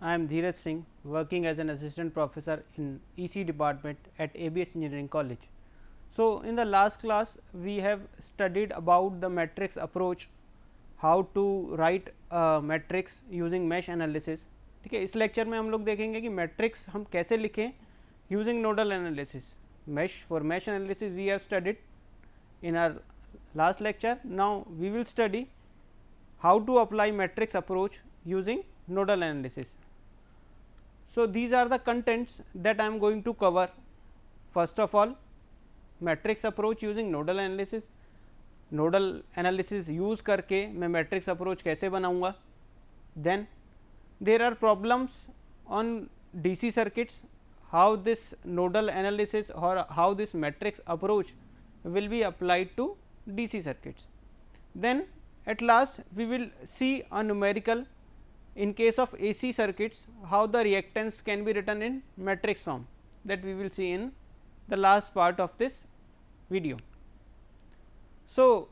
I am Dheeraj Singh, working as an assistant professor in EC department at ABS Engineering College. So, in the last class we have studied about the matrix approach, how to write a matrix using mesh analysis. ठीक है, इस lecture में हम लोग देखेंगे कि matrix हम कैसे लिखें using nodal analysis. mesh for mesh analysis we have studied in our last lecture. Now, we will study how to apply matrix approach using nodal analysis. So, these are the contents that I am going to cover. First of all, matrix approach using nodal analysis. Nodal analysis use करके मैं matrix approach कैसे बनाऊंगा. Then there are problems on DC circuits, how this nodal analysis और how this matrix approach will be applied to DC circuits. Then at last we will see a numerical in case of AC circuits, how the reactance can be written in matrix form, that we will see in the last part of this video. So,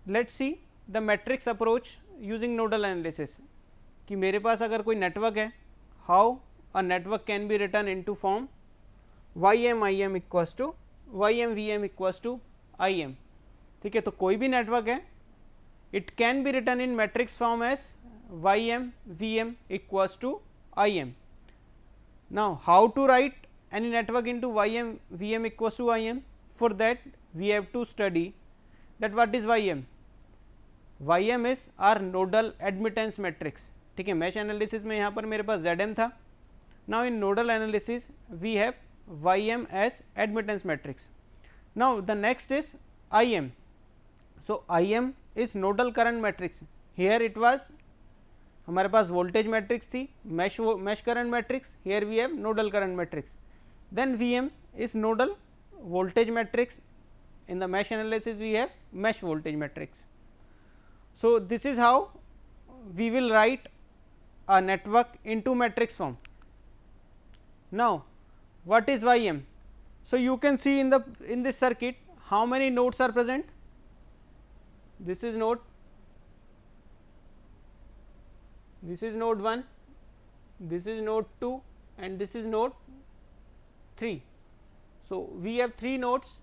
let us see the matrix approach using nodal analysis. कि मेरे पास अगर कोई network है, how a network can be written into form Ym Im equals to Ym Vm equals to Im. ठीक है, तो कोई भी नेटवर्क है, it can be written in matrix form as Ym Vm equals to Im. Now, how to write any network into Ym Vm equals to Im? For that we have to study that what is Ym. Ym is our nodal admittance matrix. ठीक है, mesh analysis में यहाँ पर मेरे पास Zm था. Now, in nodal analysis we have Ym as admittance matrix. Now, the next is Im. So, Im is nodal current matrix. Here it was हमारे पास voltage matrix थी, mesh current matrix. Here we have nodal current matrix. Then Vm is nodal voltage matrix. In the mesh analysis we have mesh voltage matrix. So, this is how we will write a network into matrix form. Now, what is Ym? So, you can see in this circuit how many nodes are present. This is node 1, this is node 2 and this is node 3. So, we have 3 nodes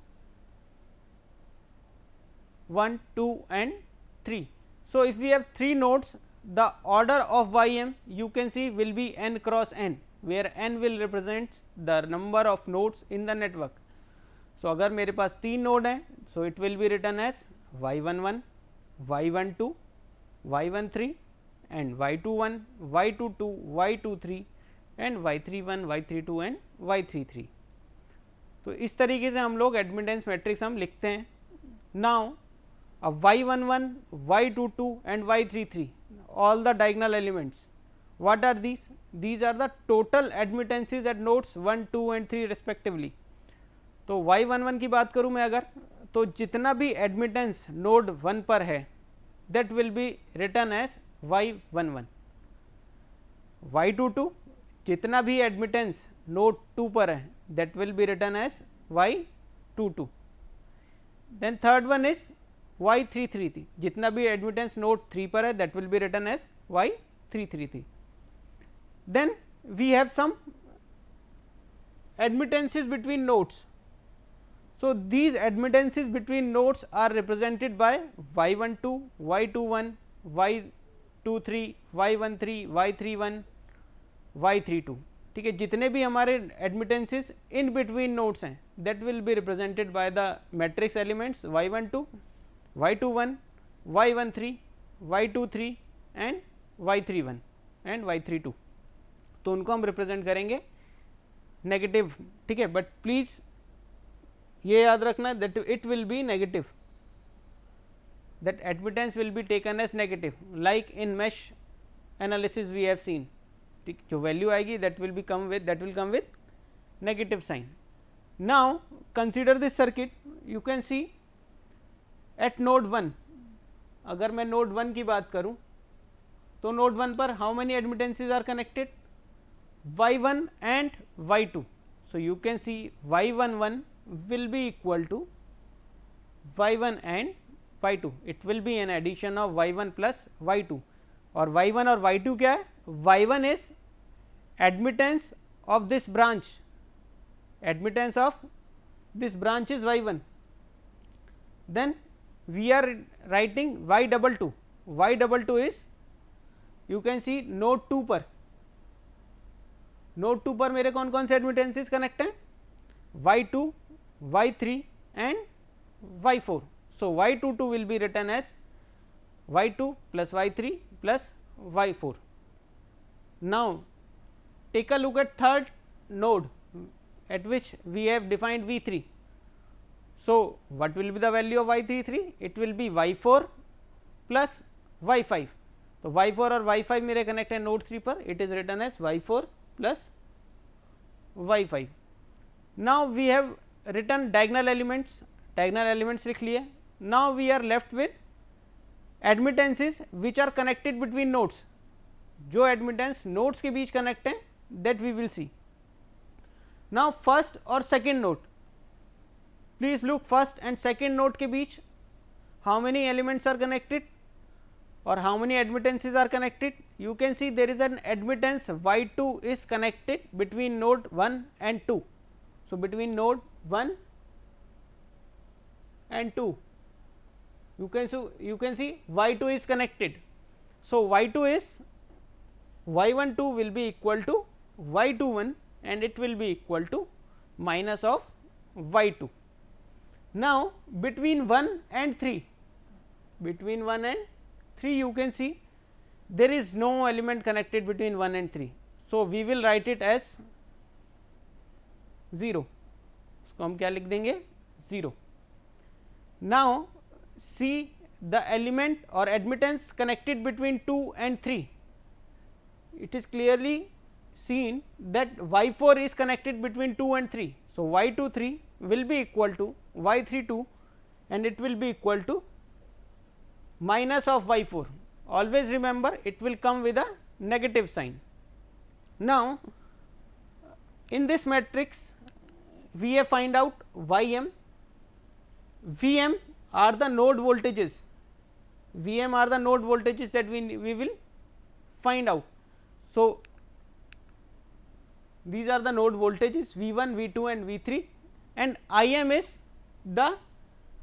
1, 2 and 3. So, if we have 3 nodes, the order of Ym you can see will be n cross n, where n will represent the number of nodes in the network. So, अगर मेरे पास 3 node हैं, so it will be written as y11, y12, y13 and y21, y22, y23 and y31, y32 and y33. तो इस तरीके से हम लोग admittance matrix हम लिखते हैं. नाउ अब y11, y22 and y33 all the diagonal elements, what are these? These are the total admittances at nodes 1, 2 and 3 respectively. तो y11 की बात करूँ मैं अगर, तो जितना भी एडमिटेंस नोड 1 पर है that will be written as y11. y22 जितना भी एडमिटेंस नोड 2 पर है that will be written as y22. Then third one is y33 थी, जितना भी एडमिटेंस नोड 3 पर है that will be written as y33 थी. Then we have some admittances between nodes. So, these admittances between nodes are represented by y12, y21, y23, y13, y31, y32. ठीक है, जितने भी हमारे एडमिटेंसेस इन बिटवीन नोड्स हैं that will be represented by the matrix elements y12, y21, y13, y23 and y31 and y32. तो उनको हम represent करेंगे नेगेटिव. ठीक है, बट प्लीज ये याद रखना that it will be negative, that admittance will be taken as negative like in mesh analysis we have seen. ठीक, जो वैल्यू आएगी that will come with negative sign. Now consider this circuit, you can see at node 1. अगर मैं node 1 की बात करूं तो node 1 पर how many admittances are connected, y1 and y2. So, you can see y11 will be equal to y1 and y2. It will be an addition of y1 plus y2. और y1 और y2 क्या है, y1 is admittance of this branch, admittance of this branch is y 1, then we are writing y double 2. Y double 2 is, you can see node 2 पर, node 2 पर मेरे कौन कौन से एडमिटेंसेस कनेक्ट हैं, y2, y3 and y4. So y22 will be written as y2 plus y3 plus y4. Now take a look at third node at which we have defined v3. So what will be the value of y33? It will be y4 plus y5. तो y4 और y5 मेरे connect है node 3 पर, it is written as y4 plus y5. Now we have written diagonal elements, diagonal elements लिख लिए. Now we are left with admittances which are connected between nodes. जो admittance nodes के बीच connect है that we will see. Now first और second node, please look first and second node के बीच how many elements are connected or how many admittances are connected. You can see there is an admittance y2 is connected between node 1 and 2. So between node 1 and 2 you can see y2 is connected. So y2 is y12 will be equal to y21 and it will be equal to minus of y2. Now between 1 and 3, between 1 and 3 you can see there is no element connected between 1 and 3. So we will write it as 0. इसको हम क्या लिख देंगे 0. Now see the element or admittance connected between 2 and 3. It is clearly seen that y4 is connected between 2 and 3. So y23 will be equal to y32 and it will be equal to minus of y4. Always remember it will come with a negative sign. Now in this matrix we have find out ym, vm are the node voltages, vm are the node voltages that we will find out. So these are the node voltages v1, v2 and v3 and im is the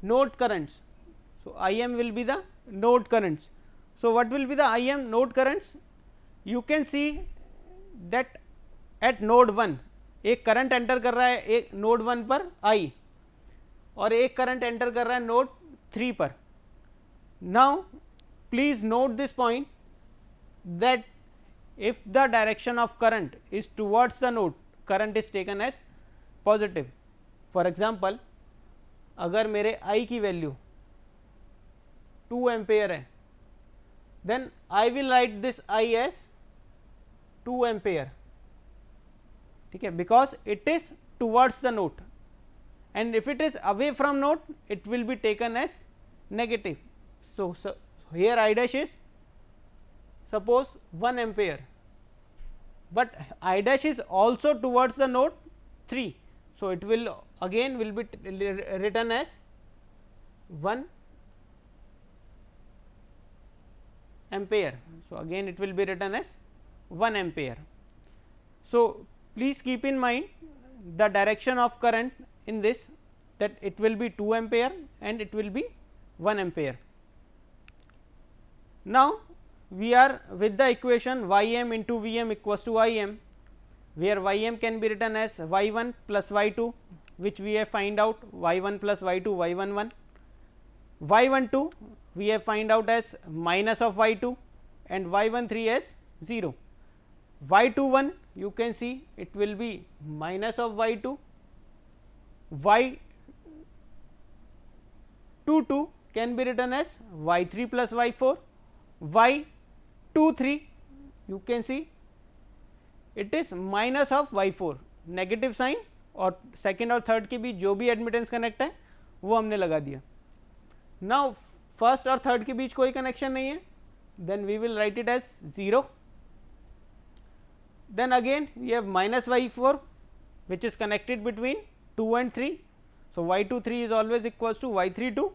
node currents. So im will be the node currents. So what will be the im node currents? You can see that at node 1 एक current enter कर रहा है एक node 1 पर I और एक current enter कर रहा है नोड 3 पर. Now please note this point that if the direction of current is towards the node, current is taken as positive. For example, अगर मेरे I की वैल्यू 2 एम्पेयर है then I will write this I as 2 ampere. ठीक है, because it is towards the node and if it is away from node it will be taken as negative. So here I dash is suppose 1 ampere, but I dash is also towards the node 3. So it will again will be written as 1 ampere. So again it will be written as 1 ampere. So please keep in mind the direction of current in this, that it will be 2 ampere and it will be 1 ampere. Now we are with the equation ym into vm equals to im, where ym can be written as y1 plus y2, which we have find out y1 plus y2 y11, y12 we have find out as minus of y2 and y13 as 0. y21 you can see it will be minus of y2, y22 can be written as y3 plus y4, y23 you can see it is minus of y4. Negative sign और second और third के बीच जो भी admittance connect है वो हमने लगा दिया. नाउ फर्स्ट और थर्ड के बीच कोई कनेक्शन नहीं है, then we will write it as 0. Then again we have minus y4 which is connected between 2 and 3. So y23 is always equals to y32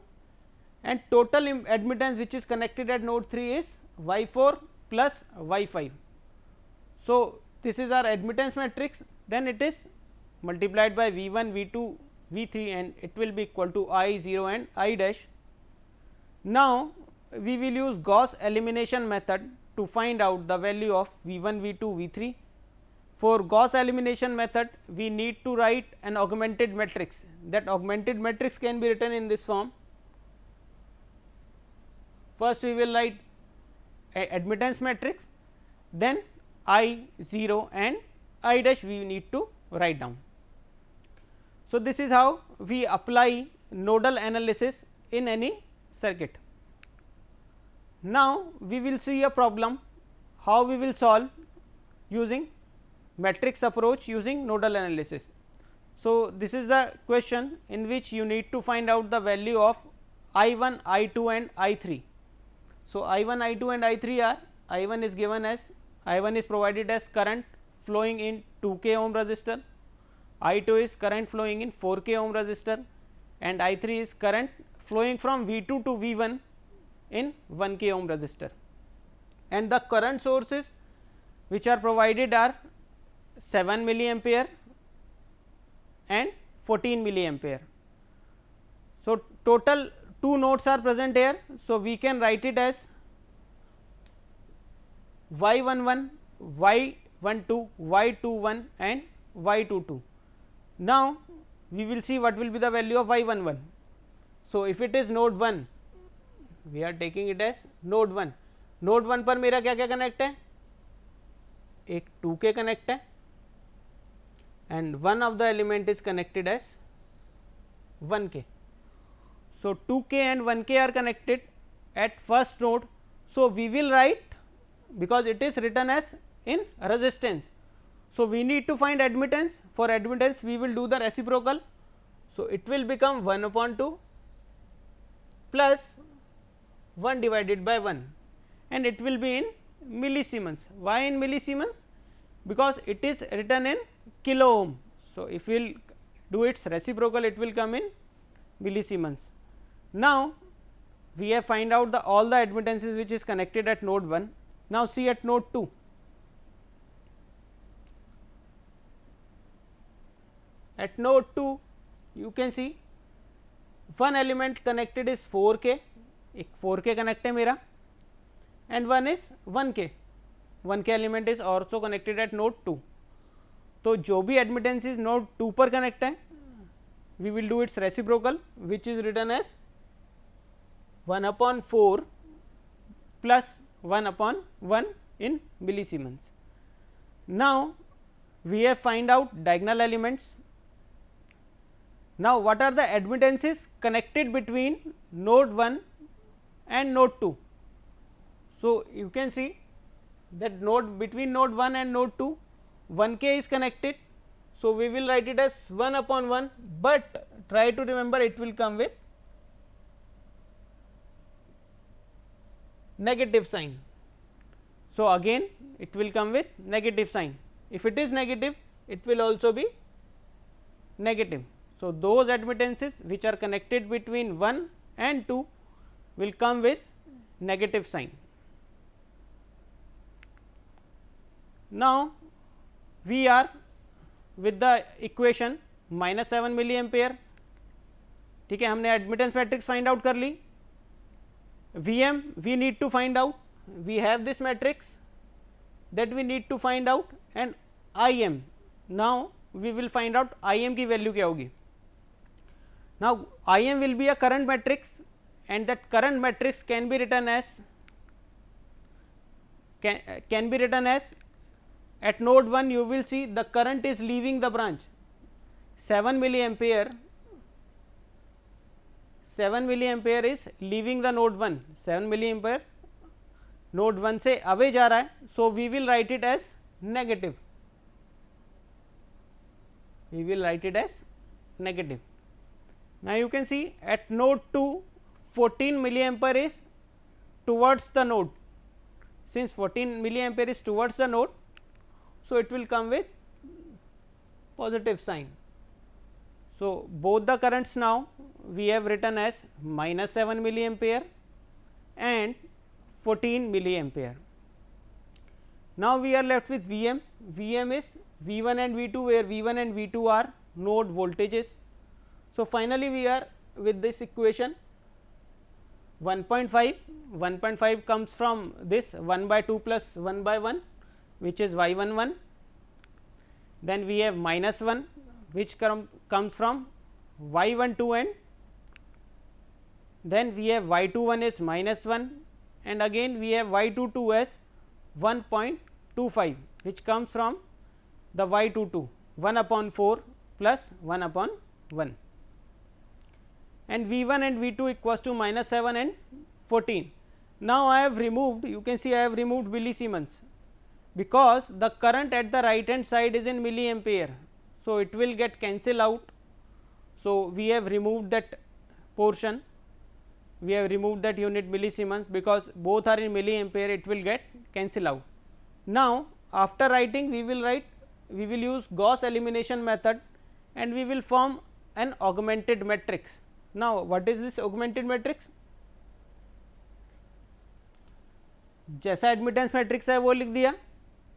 and total admittance which is connected at node 3 is y4 plus y5. So this is our admittance matrix, then it is multiplied by V 1, V 2, V 3 and it will be equal to I 0 and I dash. Now, we will use Gauss elimination method to find out the value of V 1, V 2, V 3. For Gauss elimination method, we need to write an augmented matrix. That augmented matrix can be written in this form. First, we will write a admittance matrix, then I 0 and I dash we need to write down. So, this is how we apply nodal analysis in any circuit. Now, we will see a problem how we will solve using matrix approach using nodal analysis. So, this is the question in which you need to find out the value of I 1, I 2 and I 3. So, I 1, I 2 and I 3 are I 1 is given as I 1 is provided as current flowing in 2k ohm resistor, I 2 is current flowing in 4k ohm resistor and I 3 is current flowing from V 2 to V 1 in 1k ohm resistor, and the current sources which are provided are 7 milliampere and 14 milliampere. So, total 2 nodes are present here. So, we can write it as y 11, y 12, y 21 and y 22. Now, we will see what will be the value of y 11. So, if it is node 1, we are taking it as node 1. Node 1 पर मेरा क्या क्या connect है, एक 2k connect है and one of the element is connected as 1k. So, 2k and 1k are connected at first node. So, we will write, because it is written as in resistance. So, we need to find admittance. For admittance we will do the reciprocal. So, it will become 1 upon 2 plus 1 divided by 1 and it will be in millisiemens. Why in millisiemens? Because it is written in kilo ohm. So, if we will do its reciprocal, it will come in millisiemens. Now, we have find out the all the admittances which is connected at node 1. Now, see at node 2. At node 2 you can see one element connected is 4k, एक 4k connect है मेरा and one is 1k. 1k element is also connected at node 2. तो जो भी admittance is node 2 पर connect है, we will do its reciprocal which is written as 1 upon 4 plus 1 upon 1 in millisiemens. Now, we have find out diagonal elements. Now, what are the admittances connected between node 1 and node 2? So, you can see that node between node 1 and node 2 1k is connected. So, we will write it as 1 upon 1, but try to remember it will come with negative sign. So, again it will come with negative sign. If it is negative, it will also be negative. So, those admittances which are connected between 1 and 2 will come with negative sign. Now, we are with the equation minus 7 milliampere. ठीक है, हमने admittance matrix find out कर ली. Vm we need to find out. We have this matrix that we need to find out, and Im. Now, we will find out Im की value क्या होगी. Now, Im will be a current matrix and that current matrix can be written as at node 1 you will see the current is leaving the branch 7 milliampere is leaving the node 1, 7 milliampere node 1 से away जा रहा है. So, we will write it as negative. Now, you can see at node 2 14 milliampere is towards the node. Since 14 milliampere is towards the node, so it will come with positive sign. So, both the currents now we have written as minus 7 milliampere and 14 milliampere. Now we are left with Vm. Vm is V1 and V2, where V1 and V2 are node voltages. So finally we are with this equation 1.5. 1.5 comes from this 1 by 2 plus 1 by 1, which is y11. Then we have minus 1, which comes from y12, and then we have y21 is minus 1, and again we have y22 as 1.25, which comes from the y22, 1 upon 4 plus 1 upon 1, and V1 and V2 equals to minus 7 and 14. Now I have removed, you can see I have removed millisiemens, because the current at the right hand side is in milliampere. So it will get cancelled out. So we have removed that portion, we have removed that unit millisiemens, because both are in milliampere, it will get cancelled out. Now after writing, we will use Gauss elimination method, and we will form an augmented matrix. Now what is this augmented matrix? जैसा admittance matrix है वो लिख दिया,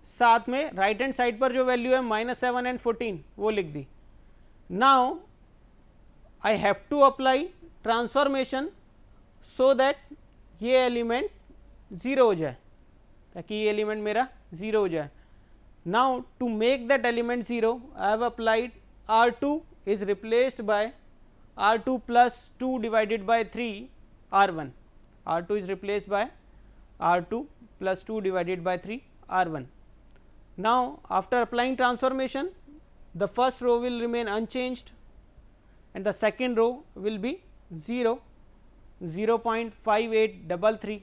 साथ में right hand side पर जो value है -7 and 14 वो लिख दी. Now I have to apply transformation so that ये एलिमेंट 0 हो जाए, ताकि ये एलिमेंट मेरा 0 हो जाए. Now to make that element 0, I have applied R2 is replaced by R2 plus 2 divided by 3 R1. R2 is replaced by R2 plus 2 divided by 3 R1. Now after applying transformation, the first row will remain unchanged and the second row will be 0, 0.5833,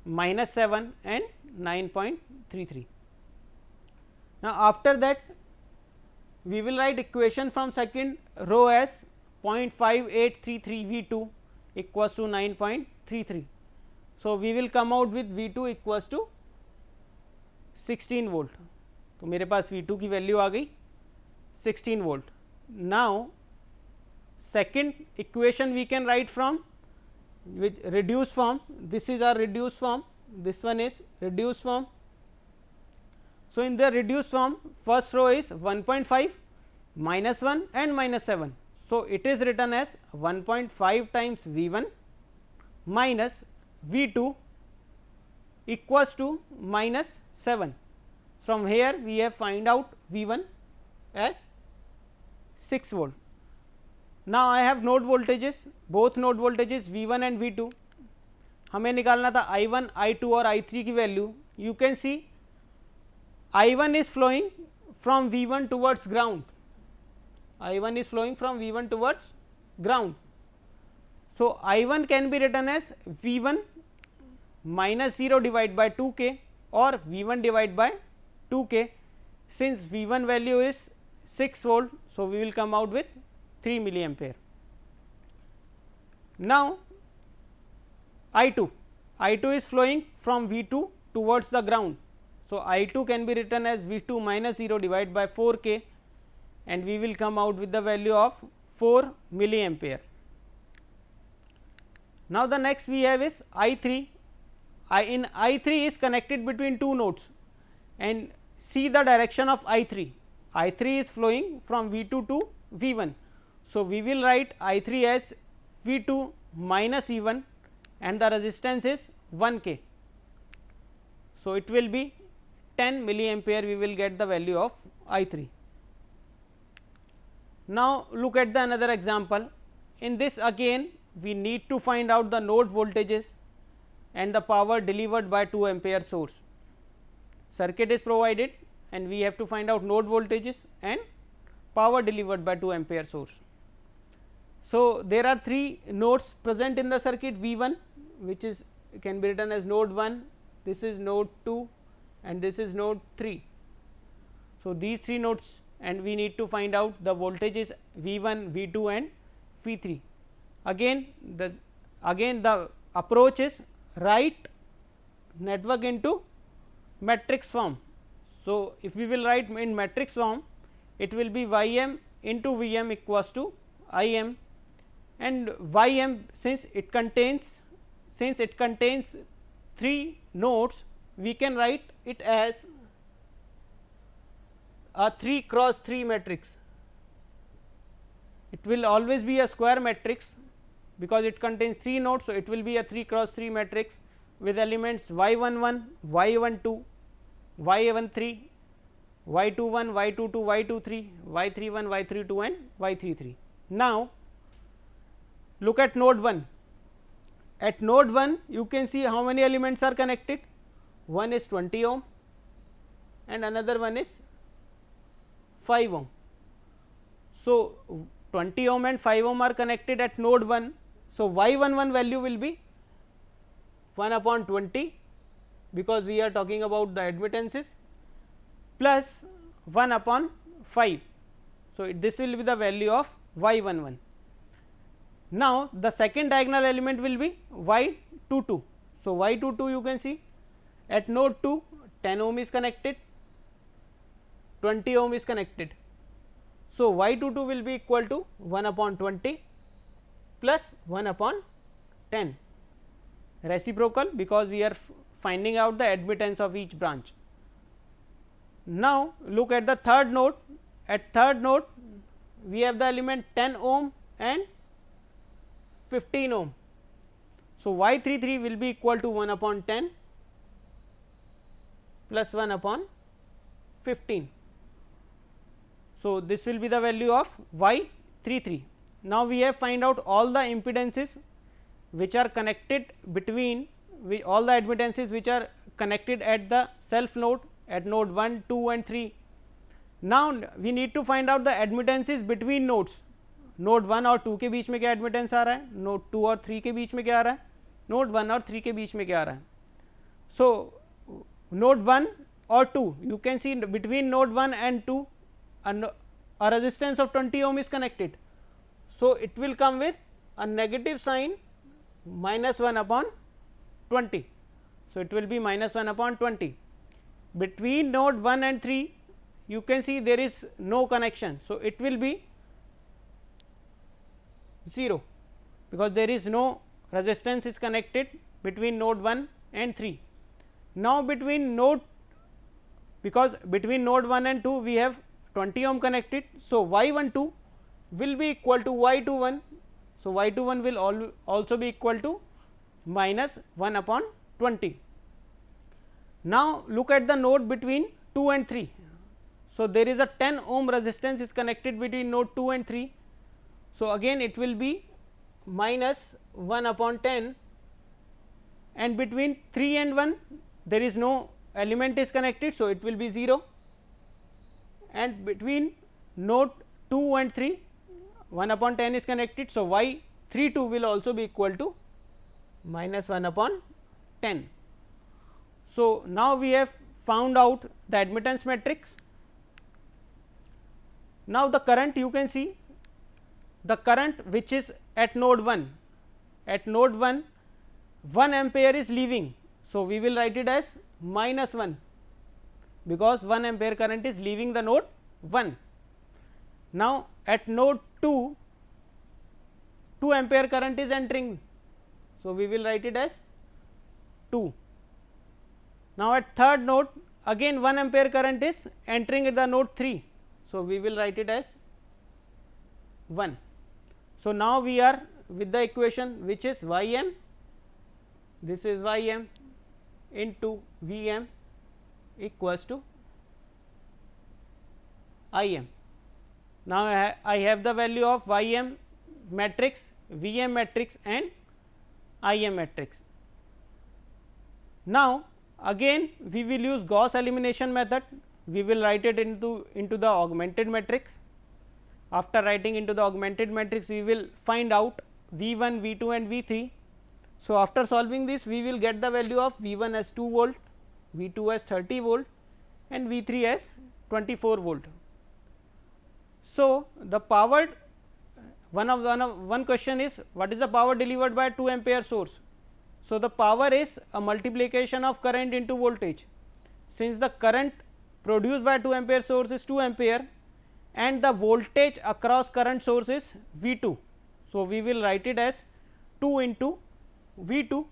minus 7 and 9.33. Now after that we will write equation from second row as 0.5833 V2 equals to 9.33. So we will come out with V2 equals to 16 volt. तो मेरे पास V2 की value आ गई 16 volt. Now second equation we can write from with reduced form. This is our reduced form, this one is reduced form. So in the reduced form, first row is 1.5, minus 1 and minus 7. So it is written as 1.5 times V1 minus V2 equals to minus 7. From here we have find out V1 as 6 volt. Now I have node voltages, both node voltages V1 and V2. हमें निकालना था I1, I2 और I3 की value. You can see I1 is flowing from V1 towards ground. I1 is flowing from V1 towards ground. So I1 can be written as V1 minus 0 divided by 2k or V1 divided by 2k. Since V1 value is 6 volt, so we will come out with 3 milliampere. Now I2 is flowing from V2 towards the ground. So I2 can be written as V2 minus 0 divided by 4k, and we will come out with the value of 4 milliampere. Now the next we have is I3. In I3 is connected between two nodes, and see the direction of I3. I3 is flowing from V2 to V1. So we will write I3 as V2 minus E1 and the resistance is 1k. So it will be 10 milliampere, we will get the value of I3. Now look at the another example. In this again we need to find out the node voltages and the power delivered by 2 ampere source. Circuit is provided and we have to find out node voltages and power delivered by 2 ampere source. So there are 3 nodes present in the circuit, V1 which is can be written as node 1, this is node 2 and this is node 3. So these 3 nodes, and we need to find out the voltages V1, V2 and V3. Again the approach is write network into matrix form. So if we will write in matrix form, it will be Ym into Vm equals to Im, and Ym since it contains 3 nodes, we can write it as a 3 cross 3 matrix. It will always be a square matrix because it contains 3 nodes. So, it will be a 3 cross 3 matrix with elements y 1 1, y 1 2, y 1 3, y 2 1, y 2 2, y 2 3, y 3 1, y 3 2 and y 3 3. Now, look at node 1. At node 1 you can see how many elements are connected. One is 20 ohm and another one is 5 ohm. So, 20 ohm and 5 ohm are connected at node 1. So, y 1 1 value will be 1 upon 20 because we are talking about the admittances plus 1 upon 5. So, this will be the value of y 1 1. Now, the second diagonal element will be y 2 2. So, y 2 2 you can see at node 2 10 ohm is connected, 20 ohm is connected. So, y 2 2 will be equal to 1 upon 20 plus 1 upon 10, reciprocal because we are finding out the admittance of each branch. Now, look at the third node. At third node we have the element 10 ohm and 15 ohm. So, y 3 3 will be equal to 1 upon 10 plus 1 upon 15. So, this will be the value of y 3 3. Now, we have find out all the impedances which are connected between all the admittances which are connected at the self node at node 1, 2 and 3. Now, we need to find out the admittances between nodes. Node 1 और 2 के बीच में क्या admittance आ रहा है, node 2 और 3 के बीच में क्या आ रहा है, नोड 1 और 3 के बीच में क्या आ रहा है. सो नोड 1 और 2 you can see between node 1 and 2 a resistance of 20 ohm is connected. So, it will come with a negative sign minus 1 upon 20. So, it will be minus 1 upon 20. Between node 1 and 3 you can see there is no connection. So, it will be 0 because there is no resistance is connected between node 1 and 3. Now, between node, because between node 1 and 2 we have 20 ohm connected. So, y 1 2 will be equal to y 2 1. So, y 2 1 will also be equal to minus 1 upon 20. Now, look at the node between 2 and 3. So, there is a 10 ohm resistance is connected between node 2 and 3. So, again it will be minus 1 upon 10, and between 3 and 1 there is no element is connected. So, it will be 0, and between node 2 and 3 1 upon 10 is connected. So, y 3 2 will also be equal to minus 1 upon 10. So, now we have found out the admittance matrix. Now, the current you can see the current which is at node 1, at node 1 ampere is leaving. So, we will write it as minus 1 because 1 ampere current is leaving the node 1. Now, at node 2 ampere current is entering. So, we will write it as 2. Now, at third node again 1 ampere current is entering at the node 3. So, we will write it as 1. So, now we are with the equation which is y m, this is y m into V m equals to I m. Now, I have the value of y m matrix, V m matrix and I m matrix. Now, again we will use Gauss elimination method. We will write it into the augmented matrix. After writing into the augmented matrix, we will find out V 1, V 2 and V 3. So, after solving this we will get the value of V 1 as 2 volt, V 2 as 30 volt and V 3 as 24 volt. So, the power one question is what is the power delivered by 2 ampere source. So, the power is a multiplication of current into voltage. Since the current produced by 2 ampere source is 2 ampere and the voltage across current source is V 2. So, we will write it as 2 into V 2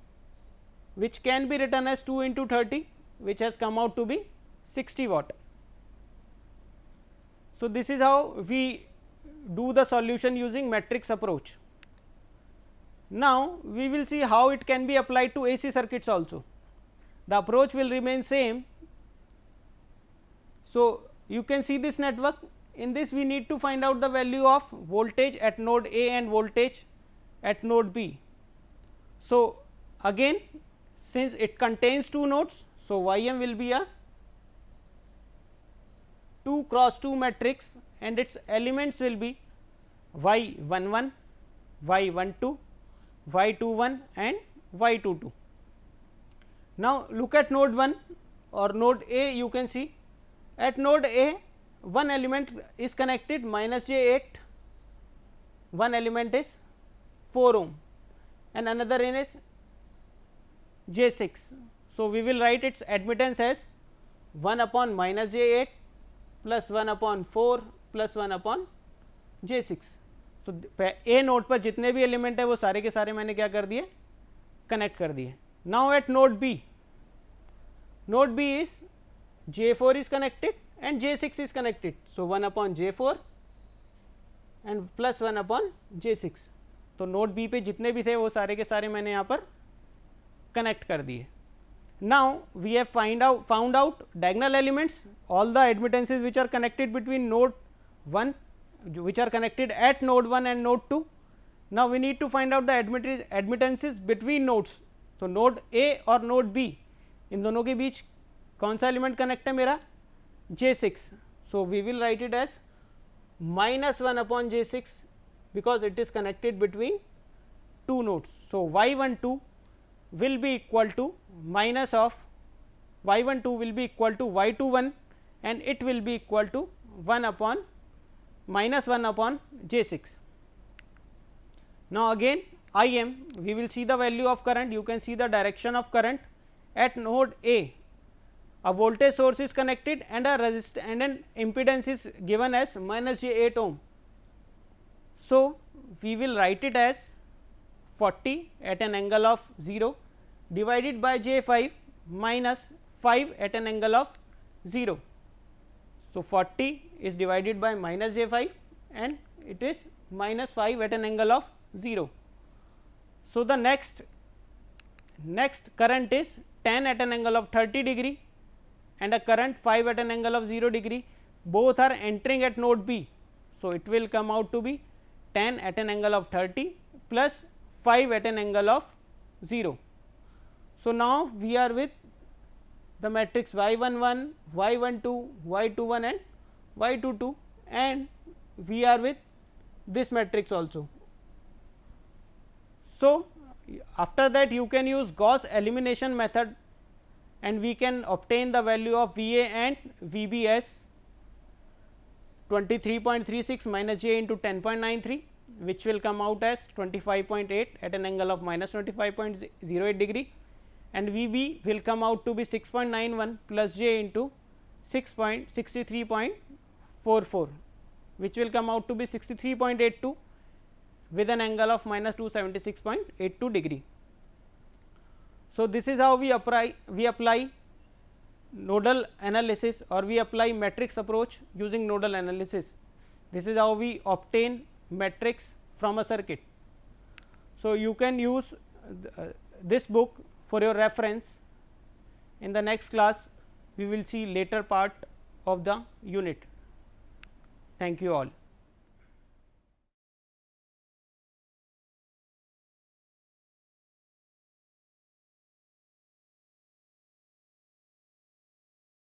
which can be written as 2 into 30 which has come out to be 60 watt. So, this is how we do the solution using matrix approach. Now, we will see how it can be applied to AC circuits also. The approach will remain same. So, you can see this network. In this we need to find out the value of voltage at node A and voltage at node B. So, again since it contains two nodes, so Ym will be a 2 cross 2 matrix and its elements will be Y11, Y12, Y21 and Y22. Now, look at node 1 or node A. You can see at node A one element is connected minus J8, one element is 4 ohm and another is J6. So, we will write its admittance as 1 upon minus J8 plus 1 upon 4 plus 1 upon J6. So, A node पर जितने भी element है वो सारे के सारे मैंने क्या कर दिए, कनेक्ट कर दिए. Now at node B is J4 is connected and J6 is connected. So, 1 upon J4 and plus 1 upon J6. तो नोड B पे जितने भी थे वो सारे के सारे मैंने यहाँ पर कनेक्ट कर दिए. Now, we have found out diagonal elements, all the admittances which are connected between node 1, which are connected at node 1 and node 2. Now, we need to find out the admittances between nodes. So, node A और node B, इन दोनों के बीच कौन सा element connect है मेरा, J6. So, we will write it as minus 1 upon J6 because it is connected between two nodes. So, Y12 will be equal to minus of Y12 will be equal to Y21 and it will be equal to 1 upon minus 1 upon J6. Now, again Im, we will see the value of current. You can see the direction of current at node A. A voltage source is connected and a resistance and an impedance is given as minus J8 ohm. So, we will write it as 40 at an angle of 0 divided by J5 minus 5 at an angle of 0. So, 40 is divided by minus J5 and it is minus 5 at an angle of 0. So, the next current is 10 at an angle of 30 degree and a current 5 at an angle of 0 degree, both are entering at node B. So, it will come out to be 10 at an angle of 30 plus 5 at an angle of 0. So, now we are with the matrix Y11, Y12, Y21 and Y22 and we are with this matrix also. So, after that you can use Gauss elimination method and we can obtain the value of V A and V B as 23.36 minus J into 10.93, which will come out as 25.8 at an angle of minus 25.08 degree, and V B will come out to be 6.91 plus J into 63.44, which will come out to be 63.82 with an angle of minus 276.82 degree. So, this is how we apply nodal analysis or we apply matrix approach using nodal analysis. This is how we obtain matrix from a circuit. So, you can use this book for your reference. In the next class, we will see later part of the unit. Thank you all.